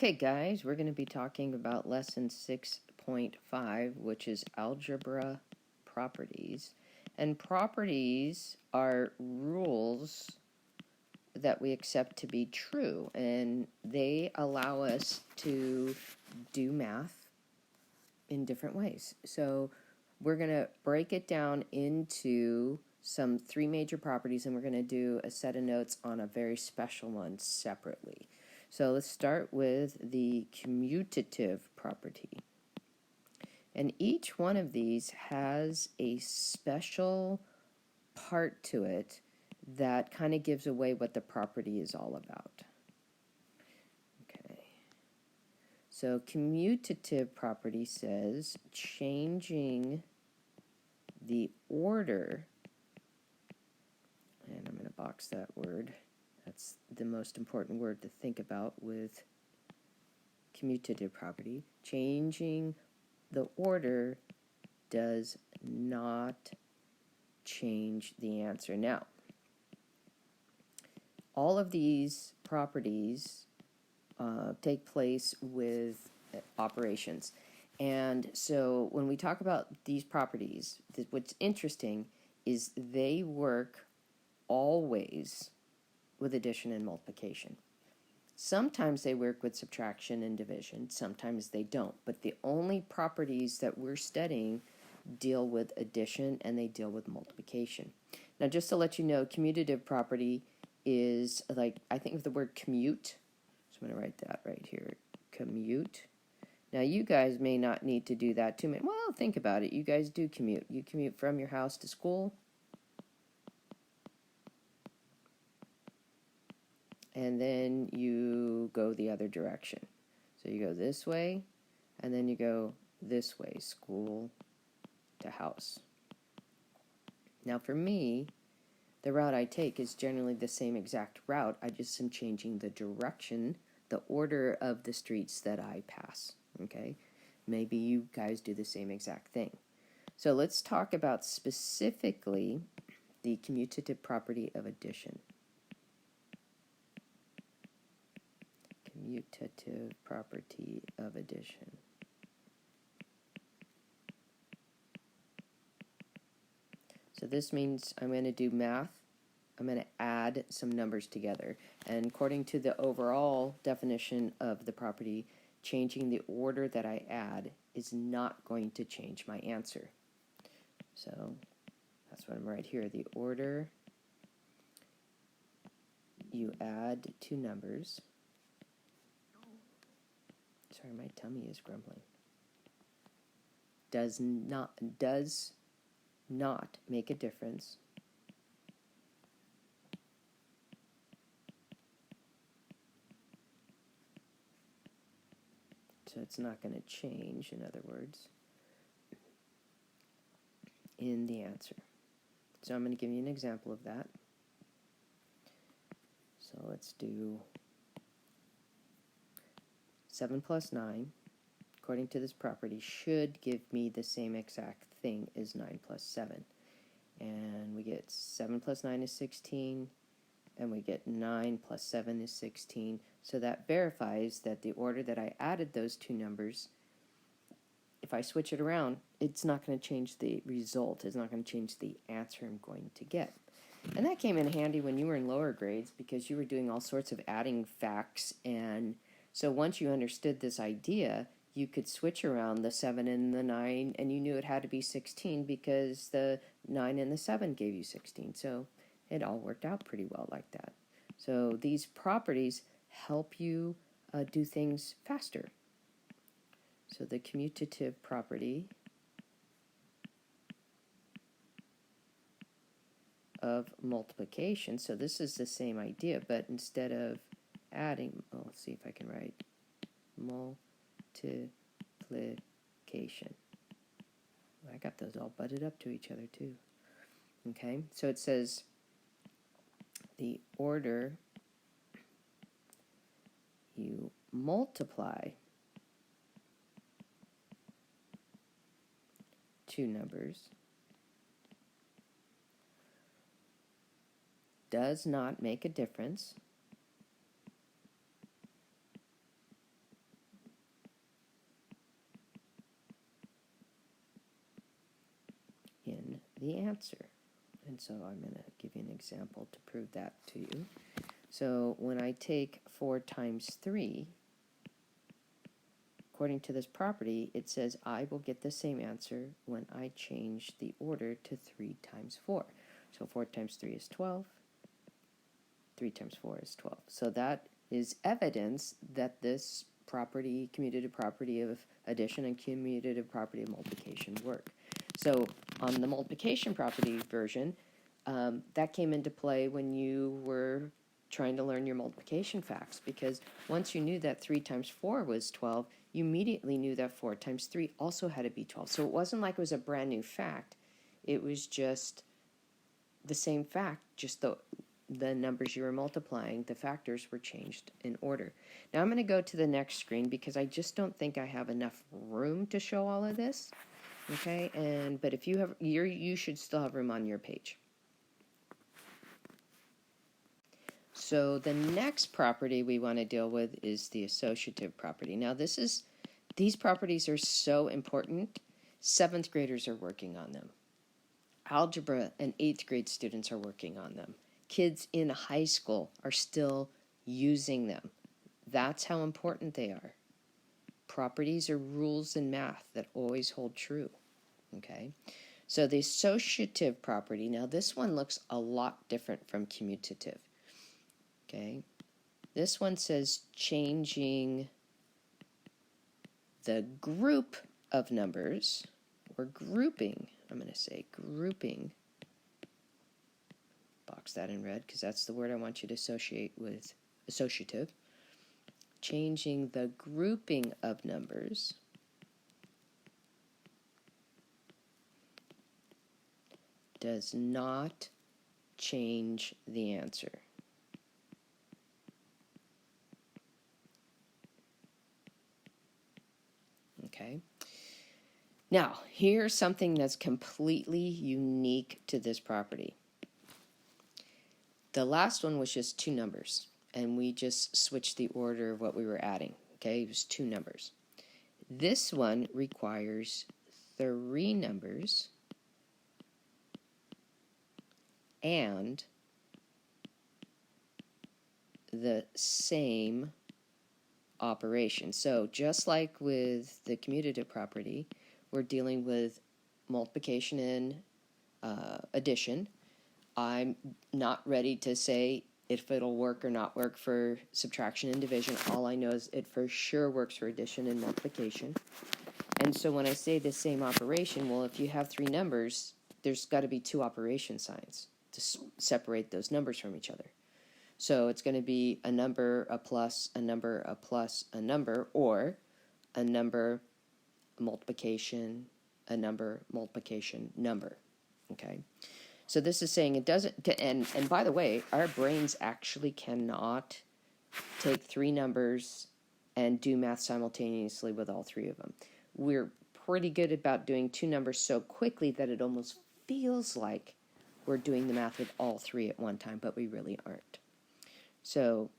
Okay, guys, we're going to be talking about lesson 6.5, which is Algebra Properties. And properties are rules that we accept to be true, and they allow us to do math in different ways. So we're going to break it down into some three major properties, and we're going to do a set of notes on a very special one separately. So let's start with the commutative property. And each one of these has a special part to it that kind of gives away what the property is all about. Okay. So commutative property says changing the order, and I'm going to box that word. That's the most important word to think about with commutative property. Changing the order does not change the answer. Now, all of these properties take place with operations. And so when we talk about these properties, what's interesting is they work always with addition and multiplication. Sometimes they work with subtraction and division, sometimes they don't. But the only properties that we're studying deal with addition and they deal with multiplication. Now, just to let you know, commutative property is like, I think of the word commute. So I'm going to write that right here, commute. Now, you guys may not need to do that too much. Well, think about it. You guys do commute. You commute from your house to school. And then you go the other direction. So you go this way, and then you go this way, school to house. Now for me, the route I take is generally the same exact route. I just am changing the direction, the order of the streets that I pass, okay? Maybe you guys do the same exact thing. So let's talk about specifically the commutative property of addition. Commutative property of addition. So this means I'm going to do math. I'm going to add some numbers together. And according to the overall definition of the property, changing the order that I add is not going to change my answer. So that's what I'm right here. The order you add two numbers. Sorry, my tummy is grumbling. Does not make a difference. So it's not going to change, in other words, in the answer. So I'm going to give you an example of that. So let's do 7 plus 9, according to this property, should give me the same exact thing as 9 plus 7. And we get 7 plus 9 is 16, and we get 9 plus 7 is 16. So that verifies that the order that I added those two numbers, if I switch it around, it's not going to change the result. It's not going to change the answer I'm going to get. And that came in handy when you were in lower grades because you were doing all sorts of adding facts. And so once you understood this idea, you could switch around the 7 and the 9, and you knew it had to be 16 because the 9 and the 7 gave you 16. So it all worked out pretty well like that. So these properties help you do things faster. So the commutative property of multiplication. So this is the same idea, but instead of adding, let's see if I can write multiplication. I got those all butted up to each other too. Okay, so it says the order you multiply two numbers does not make a difference the answer. And so I'm going to give you an example to prove that to you. So when I take 4 times 3, according to this property, it says I will get the same answer when I change the order to 3 times 4. So 4 times 3 is 12. 3 times 4 is 12. So that is evidence that this property, commutative property of addition and commutative property of multiplication work. So on the multiplication property version, that came into play when you were trying to learn your multiplication facts, because once you knew that 3 times 4 was 12, you immediately knew that 4 times 3 also had to be 12. So it wasn't like it was a brand new fact. It was just the same fact, just the numbers you were multiplying, the factors were changed in order. Now I'm going to go to the next screen because I just don't think I have enough room to show all of this. Okay, but if you have, you should still have room on your page. So the next property we want to deal with is the associative property. Now these properties are so important. 7th graders are working on them. Algebra and 8th grade students are working on them. Kids in high school are still using them. That's how important they are. Properties are rules in math that always hold true. Okay? So the associative property, now this one looks a lot different from commutative. Okay? This one says changing the group of numbers, or grouping, I'm going to say grouping, box that in red because that's the word I want you to associate with associative. Changing the grouping of numbers does not change the answer. Okay. Now, here's something that's completely unique to this property. The last one was just 2 numbers, and we just switched the order of what we were adding. Okay, it was 2 numbers. This one requires 3 numbers and the same operation. So just like with the commutative property, we're dealing with multiplication and addition. I'm not ready to say if it'll work or not work for subtraction and division. All I know is it for sure works for addition and multiplication. And so when I say the same operation, well, if you have 3 numbers, there's got to be 2 operation signs to separate those numbers from each other. So it's going to be a number, a plus, a number, a plus, a number, or a number, a multiplication, a number, multiplication, number. Okay? So this is saying it doesn't, and by the way, our brains actually cannot take 3 numbers and do math simultaneously with all 3 of them. We're pretty good about doing 2 numbers so quickly that it almost feels like we're doing the math with all 3 at one time, but we really aren't. So,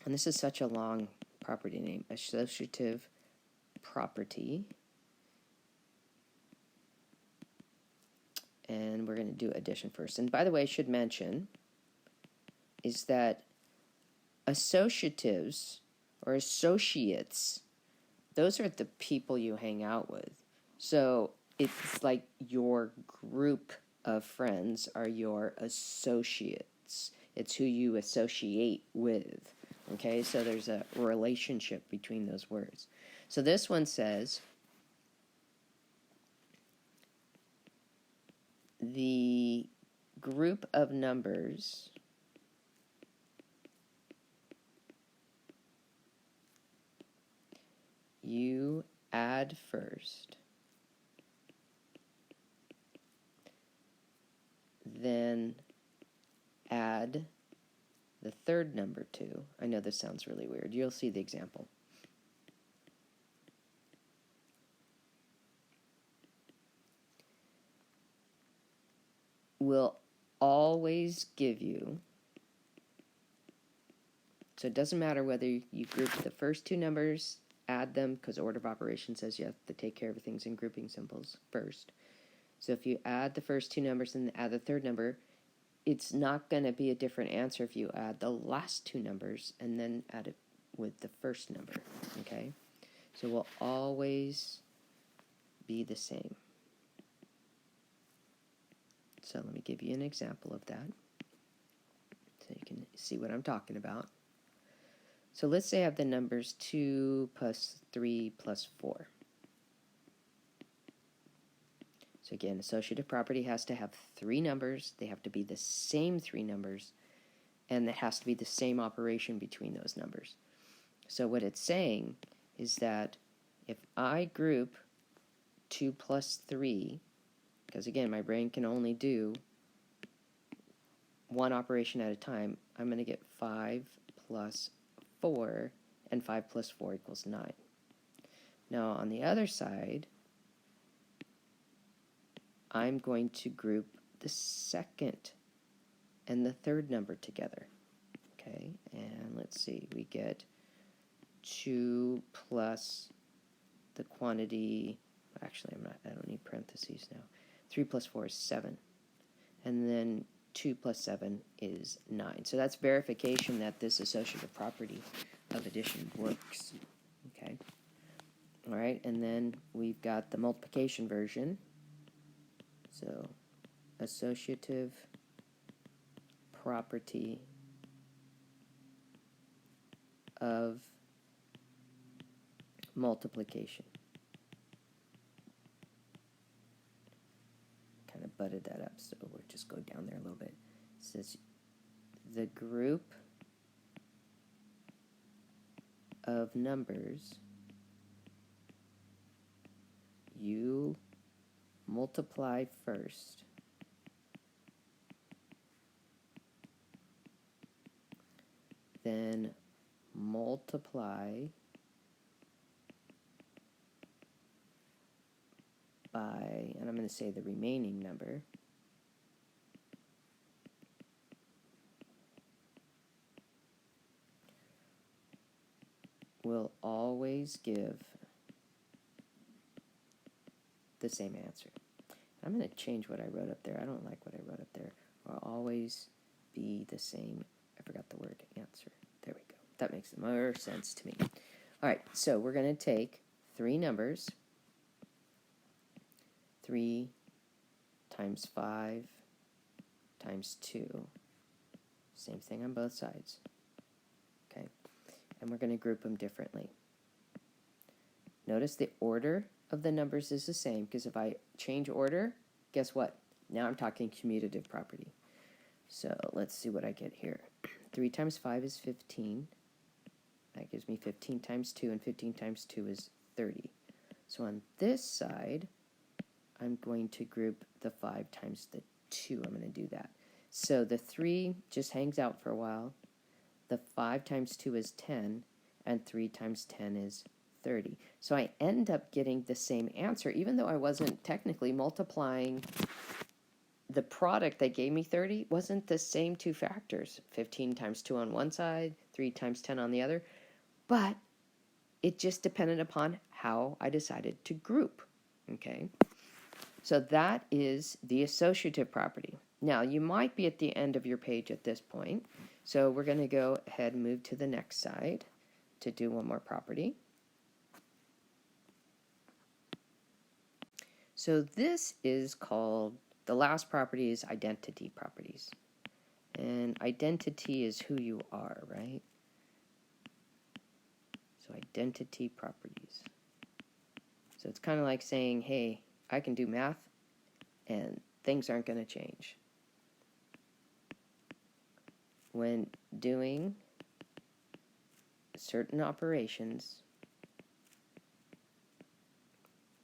and this is such a long property name, associative property. And we're going to do addition first. And by the way, I should mention is that associatives or associates, those are the people you hang out with. So it's like your group of friends are your associates. It's who you associate with. Okay, so there's a relationship between those words. So this one says the group of numbers you add first, then add the third number to. I know this sounds really weird. You'll see the example. Will always give you, so it doesn't matter whether you group the first 2 numbers, add them, because order of operations says you have to take care of things in grouping symbols first. So if you add the first two numbers and add the third number, it's not going to be a different answer if you add the last two numbers and then add it with the first number, okay? So it will always be the same. So let me give you an example of that so you can see what I'm talking about. So let's say I have the numbers 2 plus 3 plus 4. So again, associative property has to have three numbers. They have to be the same three numbers, and it has to be the same operation between those numbers. So what it's saying is that if I group 2 plus 3, because again, my brain can only do one operation at a time, I'm going to get 5 plus 4, and 5 plus 4 equals 9. Now on the other side, I'm going to group the second and the third number together. Okay, and let's see, we get 2 plus the quantity, actually I don't need parentheses now. 3 plus 4 is 7. And then 2 plus 7 is 9. So that's verification that this associative property of addition works. Okay. All right, and then we've got the multiplication version. So associative property of multiplication. Kind of butted that up, so we'll just go down there a little bit. It says the group of numbers you multiply first then multiply by, and I'm going to say the remaining number, will always give the same answer. I'm going to change what I wrote up there. I don't like what I wrote up there. Will always be the same. I forgot the word answer. There we go. That makes more sense to me. All right, so we're going to take three numbers. 3 times 5 times 2. Same thing on both sides. Okay, and we're going to group them differently. Notice the order of the numbers is the same, because if I change order, guess what? Now I'm talking commutative property. So let's see what I get here. 3 times 5 is 15. That gives me 15 times 2, and 15 times 2 is 30. So on this side, I'm going to group the 5 times the 2. I'm going to do that. So the 3 just hangs out for a while. The 5 times 2 is 10, and 3 times 10 is 30. So I end up getting the same answer, even though I wasn't technically multiplying. The product that gave me 30 wasn't the same two factors, 15 times 2 on one side, 3 times 10 on the other, but it just depended upon how I decided to group, okay? So that is the associative property. Now, you might be at the end of your page at this point, so we're going to go ahead and move to the next side to do one more property. So this is called, the last property is identity properties. And identity is who you are, right? So identity properties. So it's kind of like saying, hey, I can do math, and things aren't going to change. When doing certain operations,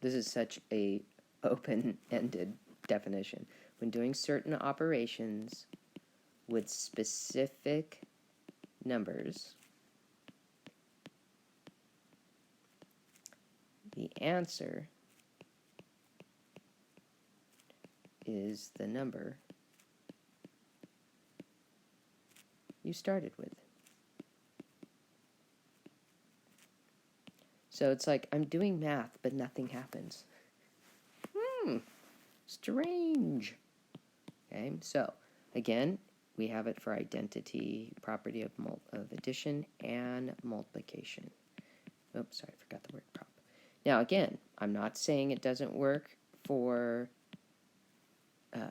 this is such a open-ended definition. When doing certain operations with specific numbers, the answer is the number you started with. So it's like I'm doing math, but nothing happens. Strange. Okay, so again, we have it for identity property of addition and multiplication. Oops, sorry, I forgot the word prop. Now again, I'm not saying it doesn't work for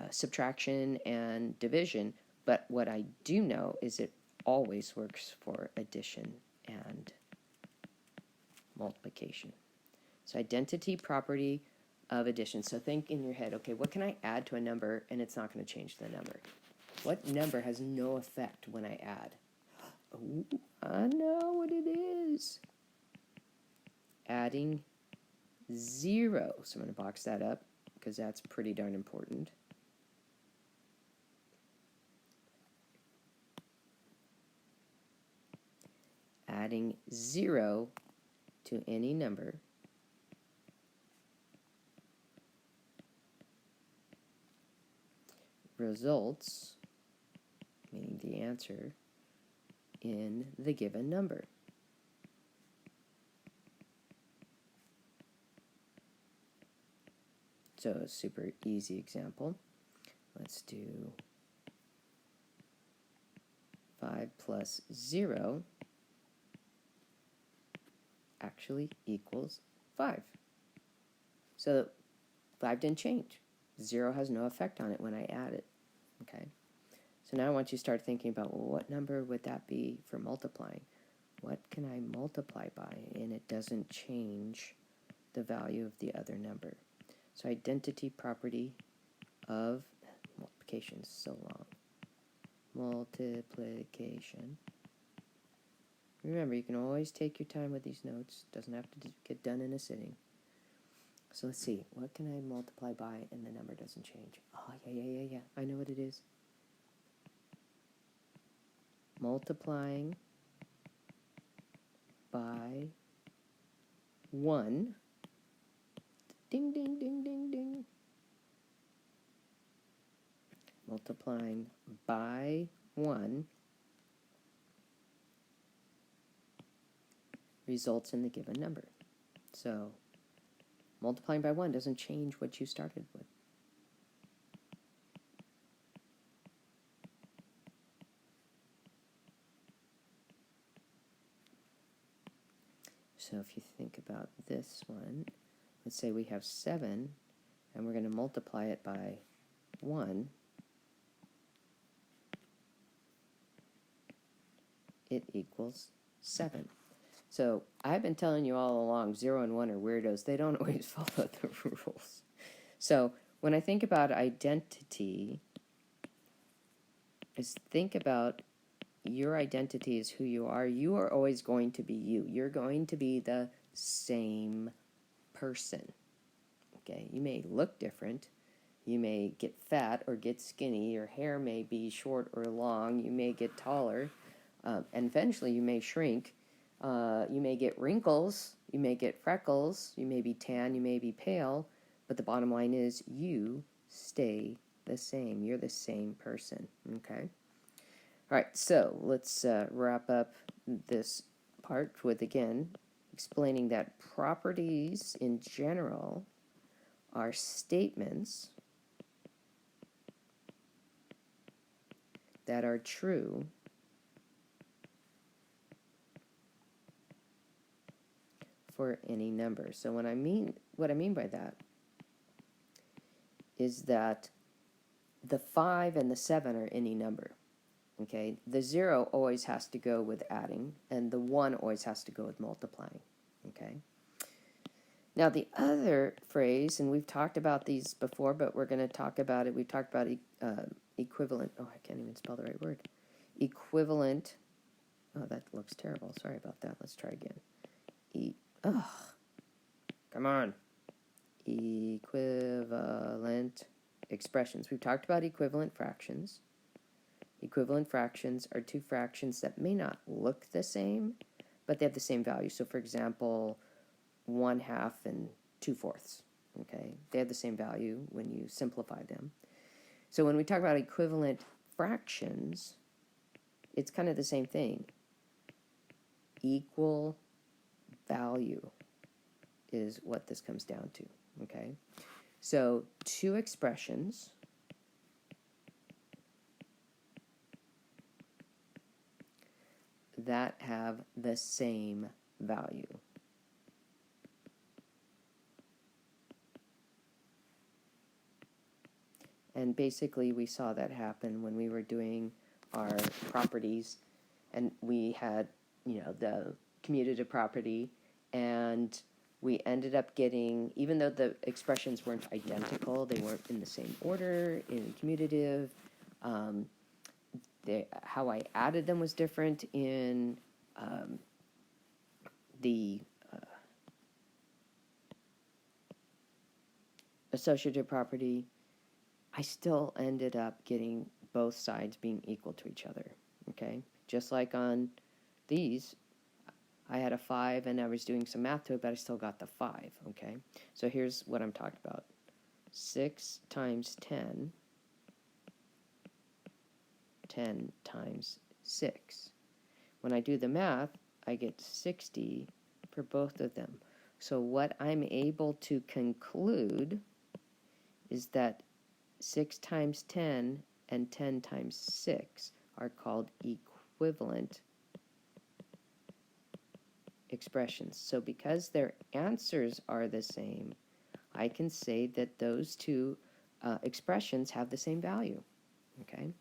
subtraction and division, but what I do know is it always works for addition and multiplication. So identity property of addition. So think in your head, okay, what can I add to a number and it's not going to change the number? What number has no effect when I add? Oh, I know what it is. Adding 0. So I'm going to box that up because that's pretty darn important. Adding 0 to any number results, meaning the answer, in the given number. So a super easy example. Let's do 5 plus 0 actually equals 5. So 5 didn't change. 0 has no effect on it when I add it. Okay. So now I want you to start thinking about, well, what number would that be for multiplying? What can I multiply by and it doesn't change the value of the other number? So identity property of multiplication is so long. Multiplication. Remember, you can always take your time with these notes. Doesn't have to get done in a sitting. So let's see. What can I multiply by and the number doesn't change? Oh, yeah. I know what it is. Multiplying by 1. Ding, ding, ding, ding, ding. Multiplying by 1 results in the given number. So multiplying by 1 doesn't change what you started with. So if you think about this one, let's say we have 7, and we're going to multiply it by 1. It equals 7. So I've been telling you all along, 0 and 1 are weirdos. They don't always follow the rules. So when I think about identity, is think about your identity is who you are. You are always going to be you. You're going to be the same person. Okay, you may look different. You may get fat or get skinny. Your hair may be short or long. You may get taller. And eventually you may shrink. You may get wrinkles. You may get freckles. You may be tan. You may be pale. But the bottom line is you stay the same. You're the same person. Okay? All right, so let's wrap up this part with, again, explaining that properties in general are statements that are true for any number. So what I mean by that is that the 5 and the 7 are any number. Okay, the 0 always has to go with adding, and the 1 always has to go with multiplying. Okay. Now the other phrase, and we've talked about these before, but we're going to talk about it. We've talked about equivalent. Oh, I can't even spell the right word. Equivalent. Oh, that looks terrible. Sorry about that. Let's try again. Come on. Equivalent expressions. We've talked about equivalent fractions. Equivalent fractions are two fractions that may not look the same, but they have the same value. So, for example, 1/2 and 2/4. Okay, they have the same value when you simplify them. So when we talk about equivalent fractions, it's kind of the same thing. Equal value is what this comes down to. Okay, So two expressions that have the same value. And basically we saw that happen when we were doing our properties, and we had, the commutative property, and we ended up getting, even though the expressions weren't identical, they weren't in the same order in commutative, how I added them was different in the associative property. I still ended up getting both sides being equal to each other, okay? Just like on these, I had a 5 and I was doing some math to it, but I still got the 5, okay? So here's what I'm talking about. 6 times 10, 10 times 6. When I do the math, I get 60 for both of them. So what I'm able to conclude is that 6 times 10 and 10 times 6 are called equivalent expressions. So because their answers are the same, I can say that those two expressions have the same value. Okay?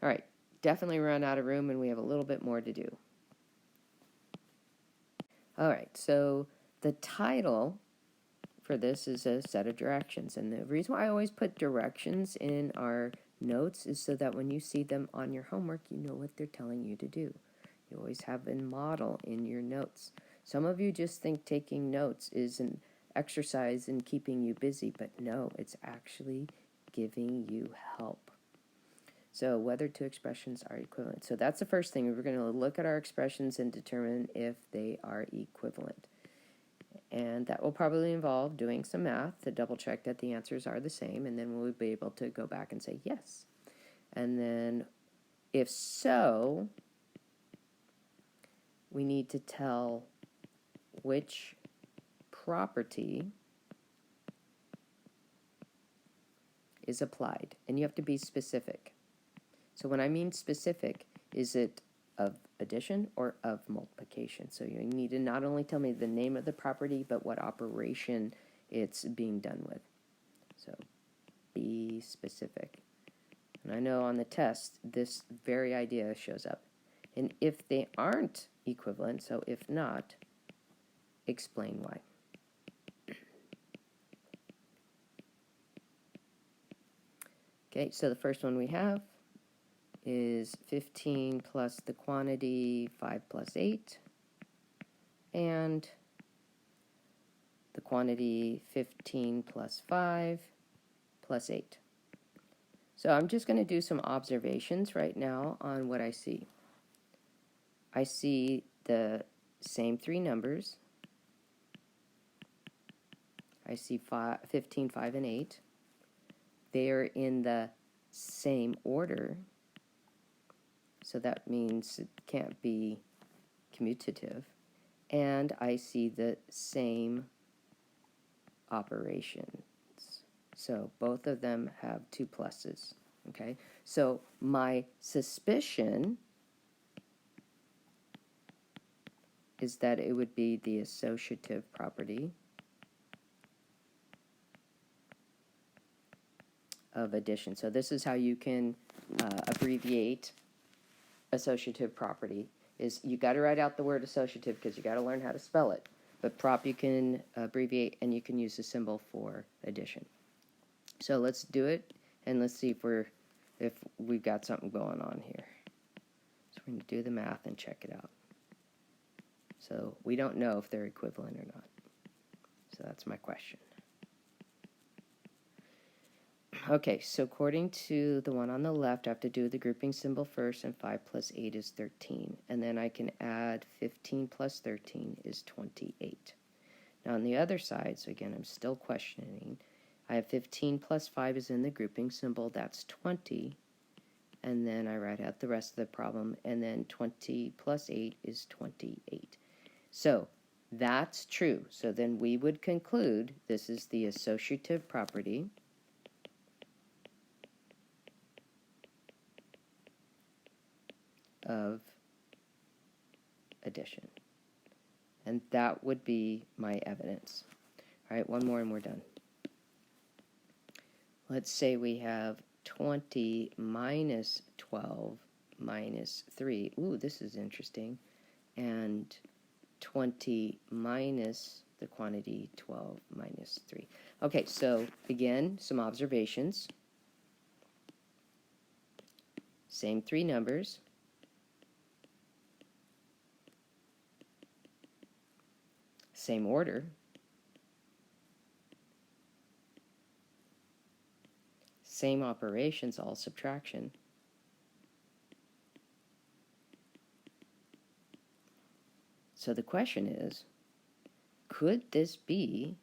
All right, definitely run out of room and we have a little bit more to do. All right, so the title for this is a set of directions, and the reason why I always put directions in our notes is so that when you see them on your homework, you know what they're telling you to do. You always have a model in your notes. Some of you just think taking notes is an exercise in keeping you busy, but no, it's actually giving you help. So whether two expressions are equivalent. So that's the first thing. We're going to look at our expressions and determine if they are equivalent. And that will probably involve doing some math to double check that the answers are the same, and then we'll be able to go back and say yes. And then if so, we need to tell which property is applied. And you have to be specific. So when I mean specific, is it of addition or of multiplication? So you need to not only tell me the name of the property, but what operation it's being done with. So be specific. And I know on the test, this very idea shows up. And if they aren't equivalent, so if not, explain why. Okay, so the first one we have is 15 plus the quantity 5 plus 8, and the quantity 15 plus 5 plus 8. So I'm just going to do some observations right now on what I see. I see the same three numbers. I see 15, 5, and 8. They are in the same order. So that means it can't be commutative. And I see the same operations. So both of them have two pluses. Okay? So my suspicion is that it would be the associative property of addition. So this is how you can abbreviate associative property. Is you got to write out the word associative because you got to learn how to spell it. But prop you can abbreviate, and you can use the symbol for addition. So let's do it, and let's see if we've got something going on here. So we're going to do the math and check it out. So we don't know if they're equivalent or not. So that's my question. Okay, so according to the one on the left, I have to do the grouping symbol first, and 5 plus 8 is 13. And then I can add 15 plus 13 is 28. Now on the other side, so again, I'm still questioning, I have 15 plus 5 is in the grouping symbol, that's 20. And then I write out the rest of the problem, and then 20 plus 8 is 28. So That's true. So then we would conclude this is the associative property of addition. And that would be my evidence. All right, one more and we're done. Let's say we have 20 minus 12 minus 3. Ooh, this is interesting. And 20 minus the quantity 12 minus 3. Okay, so again, some observations. Same three numbers. Same order. Same operations, all subtraction. So the question is, could this be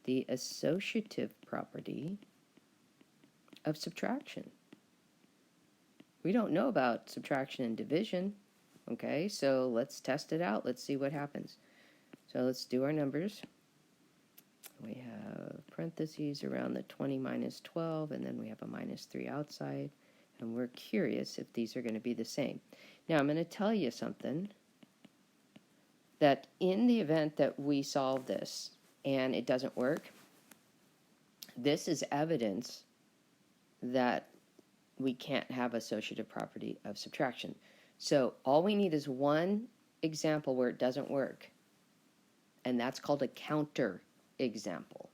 the associative property of subtraction? We don't know about subtraction and division, okay? So let's test it out. Let's see what happens. So let's do our numbers. We have parentheses around the 20 minus 12, and then we have a minus 3 outside, and we're curious if these are going to be the same. Now I'm going to tell you something, that in the event that we solve this and it doesn't work, this is evidence that we can't have associative property of subtraction. So all we need is one example where it doesn't work, and that's called a counter example,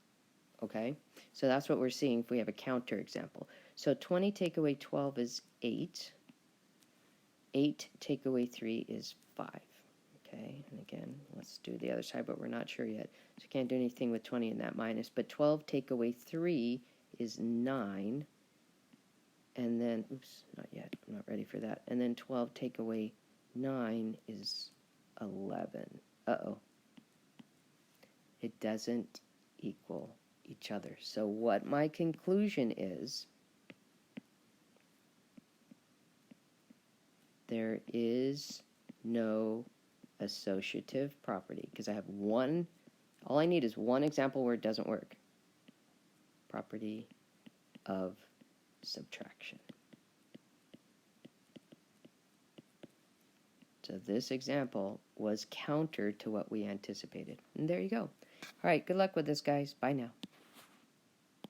okay? So that's what we're seeing if we have a counter example. So 20 take away 12 is 8. 8 take away 3 is 5, okay? And again, let's do the other side, but we're not sure yet. So can't do anything with 20 in that minus, but 12 take away 3 is 9. And then, oops, not yet, I'm not ready for that. And then 12 take away 9 is 11. Uh-oh. It doesn't equal each other. So what my conclusion is, there is no associative property, because I have one, all I need is one example where it doesn't work. Property of subtraction. So this example was counter to what we anticipated. And there you go. All right, good luck with this, guys. Bye now.